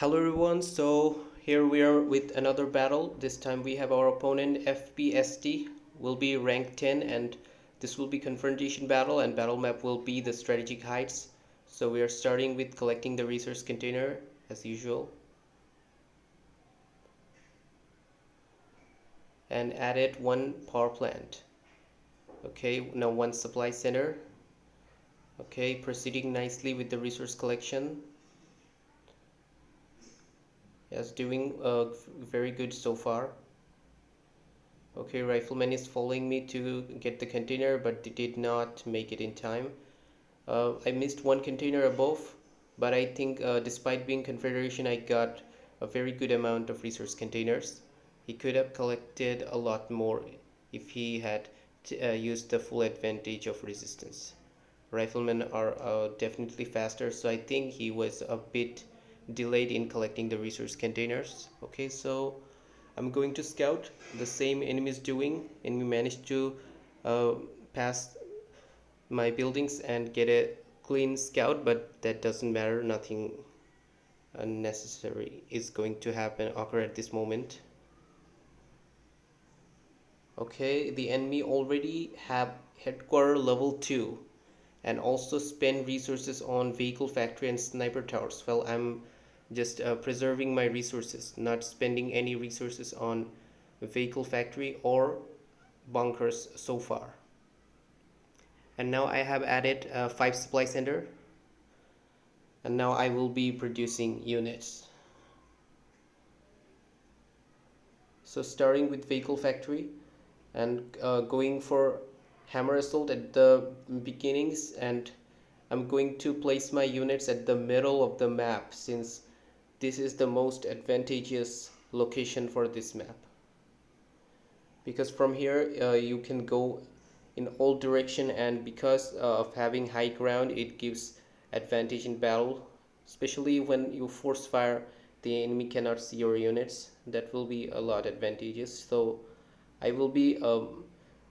Hello everyone, so here we are with another battle. This time we have our opponent F.P.S.T. will be rank 10 and this will be confrontation battle and battle map will be the strategic heights. So we are starting with collecting the resource container as usual. And added one power plant. Okay, now one supply center. Okay, proceeding nicely with the resource collection. Yes, doing very good so far. Okay, rifleman is following me to get the container, but did not make it in time. I missed one container above, but I think despite being Confederation, I got a very good amount of resource containers. He could have collected a lot more if he had used the full advantage of resistance. Riflemen are definitely faster, so I think he was a bit delayed in collecting the resource containers. Okay, so I'm going to scout the same enemy is doing, and we managed to uh, pass my buildings and get a clean scout, but that doesn't matter. Nothing unnecessary is going to happen occur at this moment. Okay, the enemy already have headquarter level 2 and also spend resources on vehicle factory and sniper towers. Well, I'm just preserving my resources, not spending any resources on vehicle factory or bunkers so far. And now I have added 5 supply center, and now I will be producing units. So starting with vehicle factory and going for hammer assault at the beginnings, and I'm going to place my units at the middle of the map since this is the most advantageous location for this map, because from here you can go in all direction, and because of having high ground it gives advantage in battle, especially when you force fire the enemy cannot see your units. That will be a lot advantageous. So I will be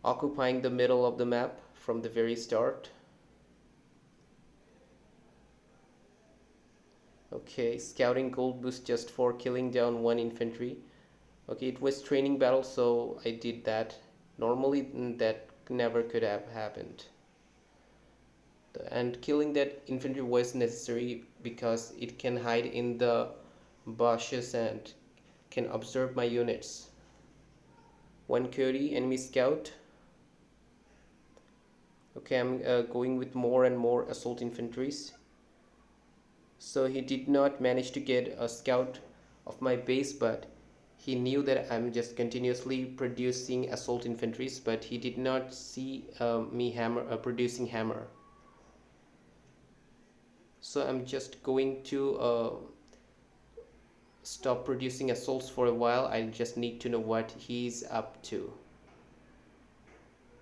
occupying the middle of the map from the very start. Okay, scouting gold boost just for killing down one infantry. Okay, it was training battle, so I did that. Normally that never could have happened. And killing that infantry was necessary because it can hide in the bushes and can observe my units. One Coyote, enemy scout. Okay, I'm going with more and more assault infantries. So he did not manage to get a scout of my base, but he knew that I'm just continuously producing assault infantries, but he did not see me producing hammer. So I'm just going to stop producing assaults for a while. I just need to know what he's up to,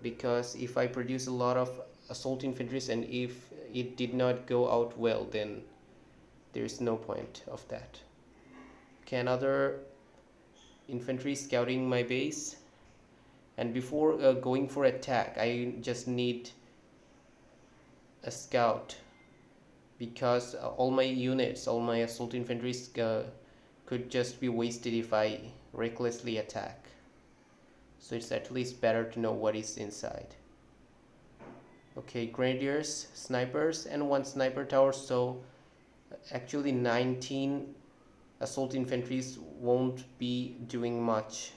because if I produce a lot of assault infantries and if it did not go out well, then there is no point of that. Okay, another infantry scouting my base, and before going for attack I just need a scout, because all my units, all my assault infantry could just be wasted if I recklessly attack. So it's at least better to know what is inside. Okay, grenadiers, snipers, and one sniper tower. So actually 19 assault infantries won't be doing much.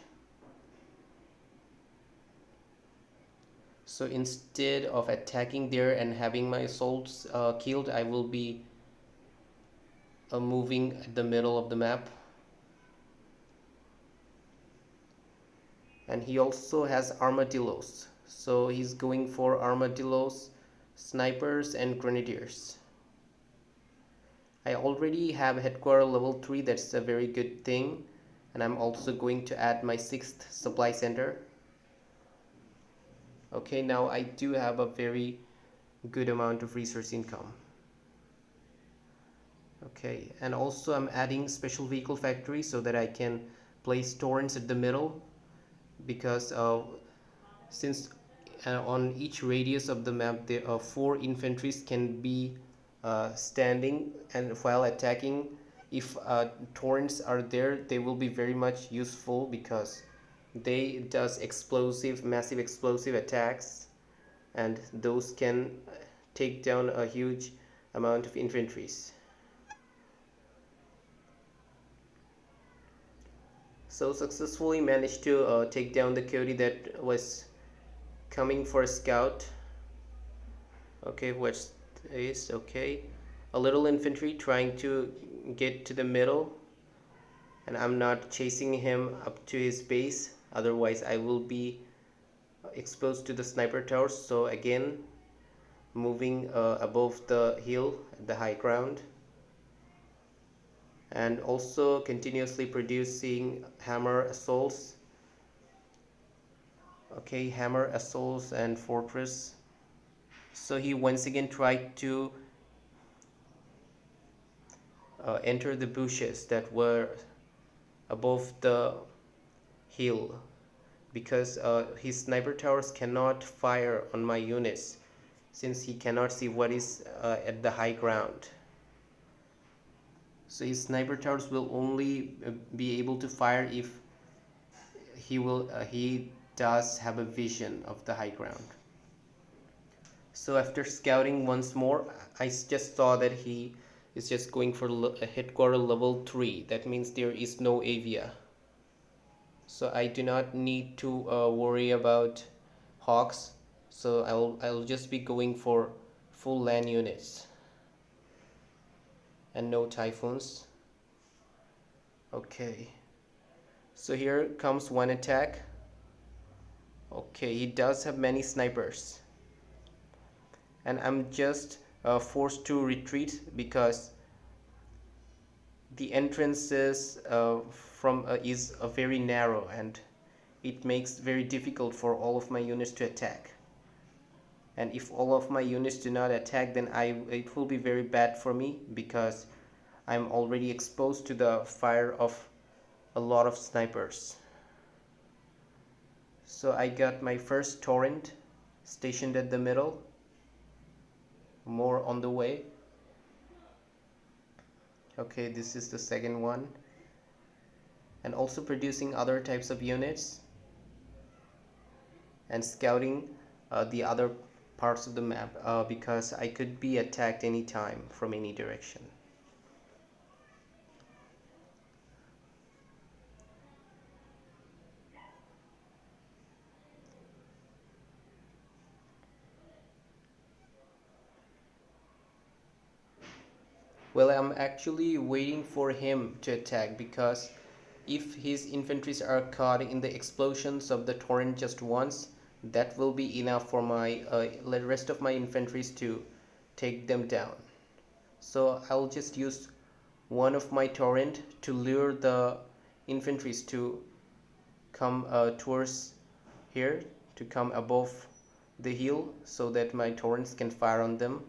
So instead of attacking there and having my assaults killed, I will be moving at the middle of the map. And he also has armadillos, so he's going for armadillos, snipers, and grenadiers. I already have headquarter level 3, that's a very good thing, and I'm also going to add my 6th supply center. Okay, now I do have a very good amount of resource income. Okay, and also I'm adding special vehicle factory so that I can place torrents at the middle, because since on each radius of the map there are 4 infantries can be standing, and while attacking if torrents are there, they will be very much useful because they does explosive, massive explosive attacks, and those can take down a huge amount of infantries. So successfully managed to take down the coyote that was coming for a scout. Okay, what's is okay. A little infantry trying to get to the middle, and I'm not chasing him up to his base, otherwise I will be exposed to the sniper towers. So again, moving above the hill, the high ground, and also continuously producing hammer assaults. Okay, hammer assaults and fortress. So he once again tried to enter the bushes that were above the hill, because his sniper towers cannot fire on my units since he cannot see what is at the high ground. So his sniper towers will only be able to fire if he does have a vision of the high ground. So after scouting once more, I just saw that he is just going for a headquarter level 3. That means there is no avia. So I do not need to worry about hawks. So I'll just be going for full land units and no typhoons. Okay. So here comes one attack. Okay, he does have many snipers. And I'm just forced to retreat because the entrances from is very narrow, and it makes very difficult for all of my units to attack. And if all of my units do not attack, then it will be very bad for me because I'm already exposed to the fire of a lot of snipers. So I got my first torrent stationed at the middle, more on the way. Okay, this is the second one, and also producing other types of units and scouting the other parts of the map because I could be attacked anytime from any direction. Well, I'm actually waiting for him to attack because if his infantries are caught in the explosions of the torrent just once, that will be enough for my rest of my infantries to take them down. So I'll just use one of my torrent to lure the infantries to come towards here, to come above the hill so that my torrents can fire on them.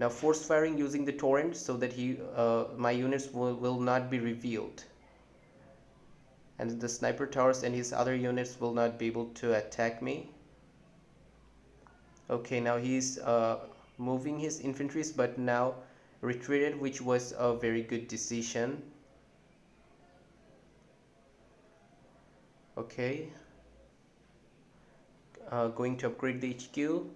Now force firing using the torrent so that my units will not be revealed, and the sniper towers and his other units will not be able to attack me. Okay, now he's moving his infantries but now retreated, which was a very good decision. Okay, going to upgrade the HQ,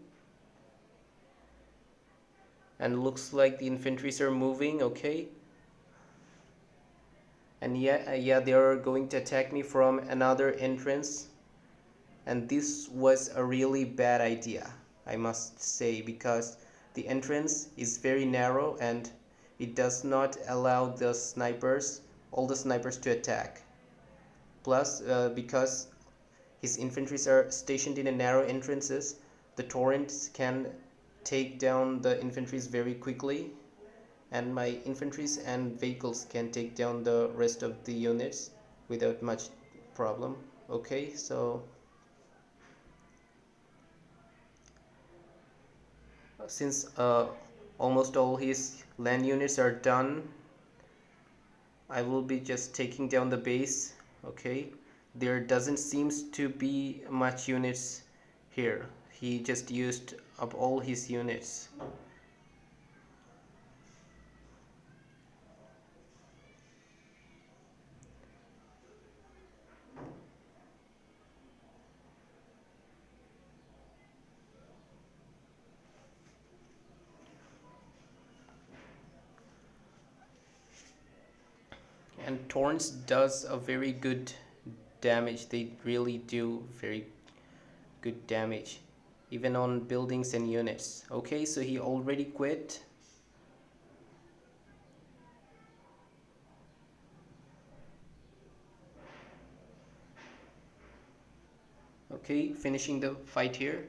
and looks like the infantries are moving. Okay, and yeah, they are going to attack me from another entrance, and this was a really bad idea, I must say, because the entrance is very narrow and it does not allow all the snipers to attack. Plus, because his infantries are stationed in a narrow entrances, the torrents can take down the infantries very quickly, and my infantries and vehicles can take down the rest of the units without much problem. Okay, so since almost all his land units are done, I will be just taking down the base. Okay, there doesn't seems to be much units here. He just used up all his units. And Torrents does a very good damage. They really do very good damage, even on buildings and units. Okay, so he already quit. Okay, finishing the fight here.